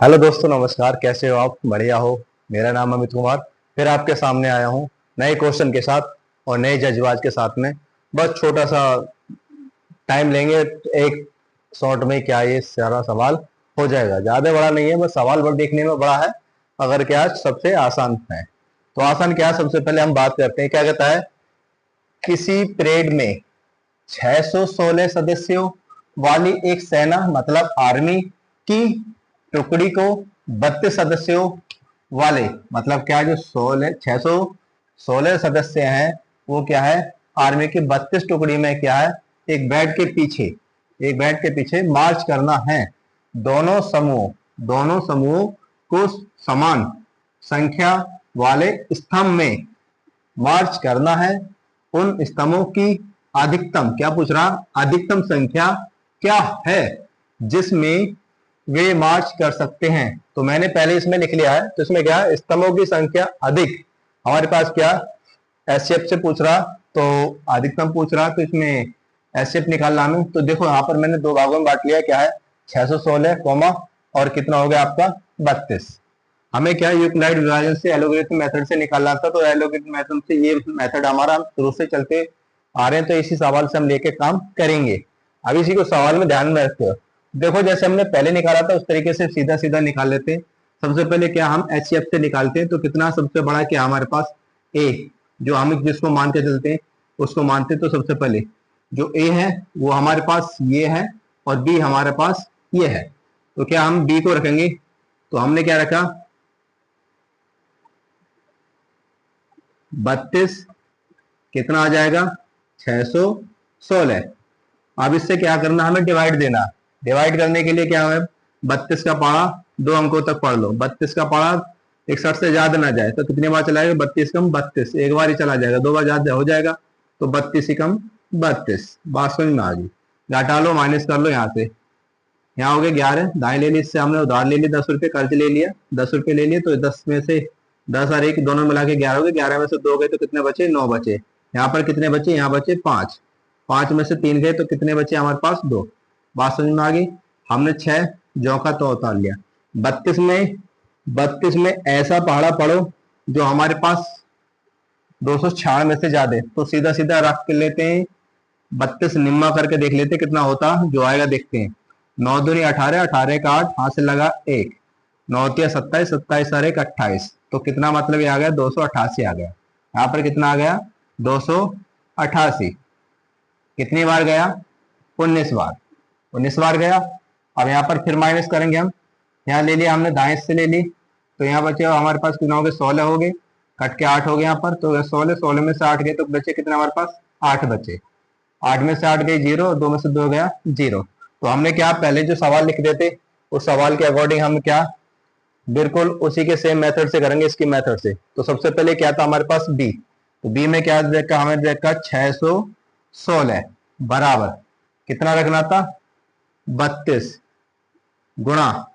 Hello दोस्तों, नमस्कार। कैसे हो आप? बढ़िया हो? मेरा नाम अमित कुमार। फिर आपके सामने आया हूँ नए क्वेश्चन के साथ और नए जज्बात के साथ में। बस छोटा सा टाइम लेंगे, एक शॉर्ट में क्या ये सारा सवाल हो जाएगा। ज्यादा बड़ा नहीं है, बस सवाल बड़ा देखने में बड़ा है, अगर क्या सबसे आसान है। तो आसान क्या है, सबसे पहले हम बात करते हैं। क्या कहता है, किसी परेड में 616 सदस्यों वाली एक सेना मतलब आर्मी की टुकड़ी को 32 सदस्यों वाले मतलब क्या, जो 616 सदस्य हैं वो क्या है, आर्मी की 32 टुकड़ी में क्या है, एक बेड के पीछे मार्च करना है। दोनों समूह को समान संख्या वाले स्तंभ में मार्च करना है। उन स्तंभों की अधिकतम, क्या पूछ रहा, अधिकतम संख्या क्या है जिसमें वे मार्च कर सकते हैं। तो मैंने पहले इसमें लिख लिया है। तो इसमें क्या है, स्तंभों की संख्या अधिक, हमारे पास क्या एसएफ से पूछ रहा, तो अधिकतम पूछ रहा, तो इसमें एसएफ निकालना हमें। तो देखो यहाँ पर मैंने दो भागों में बांट लिया। क्या है, 616 कोमा और कितना हो गया आपका 32। हमें क्या यूक्लिड विभाजन से एलोगेरिथम मेथड से निकालना था। तो एलोगेरिथम मेथड से ये मेथड हमारा शुरू से चलते आ रहे हैं, तो इसी सवाल से हम लेके काम करेंगे। अब इसी को सवाल में ध्यान में रखते हो। देखो जैसे हमने पहले निकाला था उस तरीके से सीधा सीधा निकाल लेते हैं। सबसे पहले क्या हम एचसीएफ से निकालते हैं। तो कितना सबसे बड़ा क्या हमारे पास, ए, जो हम जिसको मान के चलते हैं उसको मानते हैं। तो सबसे पहले जो ए है वो हमारे पास ये है और बी हमारे पास ये है। तो क्या हम बी को रखेंगे। तो हमने क्या रखा, 32 कितना आ जाएगा 616। अब इससे क्या करना, हमें डिवाइड देना। डिवाइड करने के लिए क्या है, 32 का पारा 2 अंकों तक पढ़ लो। 32 का पारा 61 से ज्यादा ना जाए तो कितने बार चलाएगा, 32 कम 32, एक बार ही चला जाएगा, 2 बार ज्यादा हो जाएगा। तो 32 ही कम 32, बात समझ में आ गई। घटा लो, माइनस कर लो यहाँ से। यहाँ हो गया 11, दाएं ले ली, इससे हमने उधार ले ली, 10 रुपये कर्ज ले लिया, 10 रुपये ले लिए। तो 10 में से 10 और 1 दोनों मिला के 11 हो गए। 11 में से 2 गए तो कितने बचे, 9 बचे। यहाँ पर कितने बचे, यहाँ बचे 5। 5 में से 3 गए तो कितने बचे हमारे पास, 2। बात समझ में आ गई। हमने 6 जौ का तो उतार लिया। 32 में ऐसा पहाड़ा पढ़ो जो हमारे पास 296 में से ज्यादा है। तो सीधा सीधा रख के लेते हैं, 32 निम्मा करके देख लेते कितना होता, जो आएगा देखते हैं। 9 दूनी 18, 18 का 8, हाथ से लगा 1, 9 तिया 27, 27 और 1 28। तो कितना मतलब ये आ गया 288 आ गया। यहाँ पर कितना आ गया 288। कितनी बार गया, 19 बार, 19 बार गया। अब यहाँ पर फिर माइनस करेंगे हम। यहाँ ले लिया हमने, दाएं से ले ली, तो यहाँ बचे हमारे पास कितना हो गए, 16 हो गए, कट के 8 हो गए यहाँ पर। तो 16 में से 8 गए तो बचे कितना हमारे पास, 8 बचे। 8 में से 8 गए 0, 2 में से 2 गया 0। तो हमने क्या पहले जो सवाल लिख देते उस सवाल के अकॉर्डिंग हम क्या बिल्कुल उसी के सेम मेथड से करेंगे, इसकी मेथड से। तो सबसे पहले क्या था हमारे पास बी। तो बी में क्या देखा, हमें देखा 616 बराबर कितना रखना था, 32 गुणा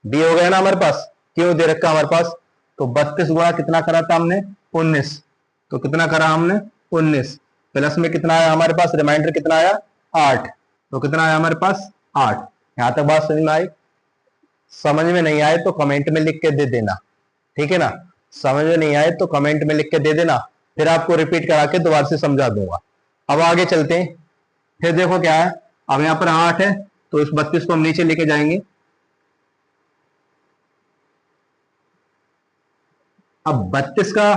बी हो गया ना हमारे पास, क्यों दे रखा हमारे पास। तो 32 गुणा कितना करा था हमने, 19। तो कितना करा हमने 19, प्लस में कितना आया हमारे पास, रिमाइंडर कितना आया 8। तो कितना आया हमारे पास 8। यहां तक बात समझ में आई। समझ में नहीं आए तो कमेंट में लिख के दे देना, ठीक है ना। समझ में नहीं आए तो कमेंट में लिख के दे देना, फिर आपको रिपीट करा के दोबारा से समझा दूंगा। अब आगे चलते हैं। फिर देखो क्या है, अब यहाँ पर 8 है तो इस 32 को हम नीचे लेके जाएंगे। अब 32 का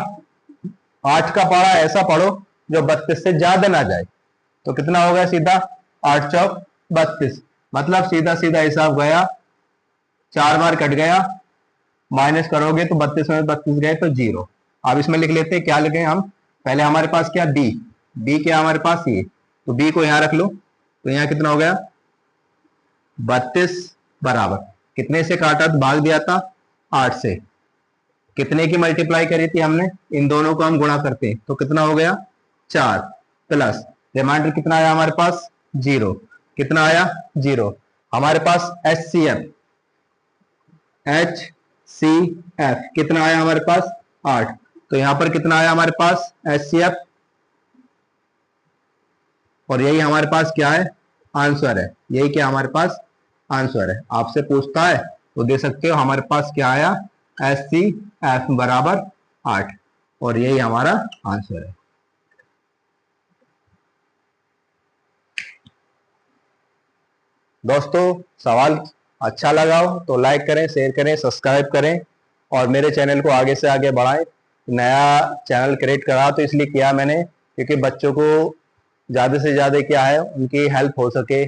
8 का पारा ऐसा पढ़ो जो 32 से ज्यादा ना जाए। तो कितना हो गया सीधा 8 चौक 32, मतलब सीधा सीधा हिसाब गया, 4 बार कट गया, माइनस करोगे तो 32 में 32 गए तो 0। अब इसमें लिख लेते हैं, क्या लिखे हम, पहले हमारे पास क्या बी, बी क्या हमारे पास ये, तो बी को यहां रख लो। तो यहां कितना हो गया 32 बराबर कितने से काटा, भाग दिया था 8 से। कितने की मल्टीप्लाई करी थी हमने, इन दोनों को हम गुणा करते हैं तो कितना हो गया 4, प्लस रिमाइंडर कितना आया हमारे पास 0। कितना आया 0। हमारे पास एच सी एफ कितना आया हमारे पास 8। तो यहां पर कितना आया हमारे पास एच सी एफ, और यही हमारे पास क्या है आंसर है। यही क्या हमारे पास आंसर है। आपसे पूछता है तो दे सकते हो हमारे पास क्या आया, HCF बराबर 8, और यही हमारा आंसर है। दोस्तों सवाल अच्छा लगा हो तो लाइक करें, शेयर करें, सब्सक्राइब करें और मेरे चैनल को आगे से आगे बढ़ाएं। नया चैनल क्रिएट करा तो इसलिए किया मैंने क्योंकि बच्चों को ज़्यादा से ज़्यादा क्या है उनकी हेल्प हो सके।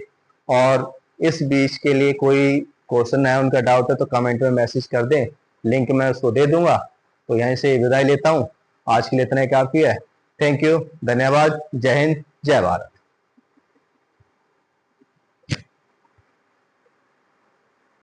और इस बीच के लिए कोई क्वेश्चन है, उनका डाउट है तो कमेंट में मैसेज कर दें, लिंक मैं उसको दे दूंगा। तो यहीं से विदाई लेता हूँ, आज के लिए इतना ही काफ़ी है। थैंक यू, धन्यवाद, जय हिंद, जय भारत।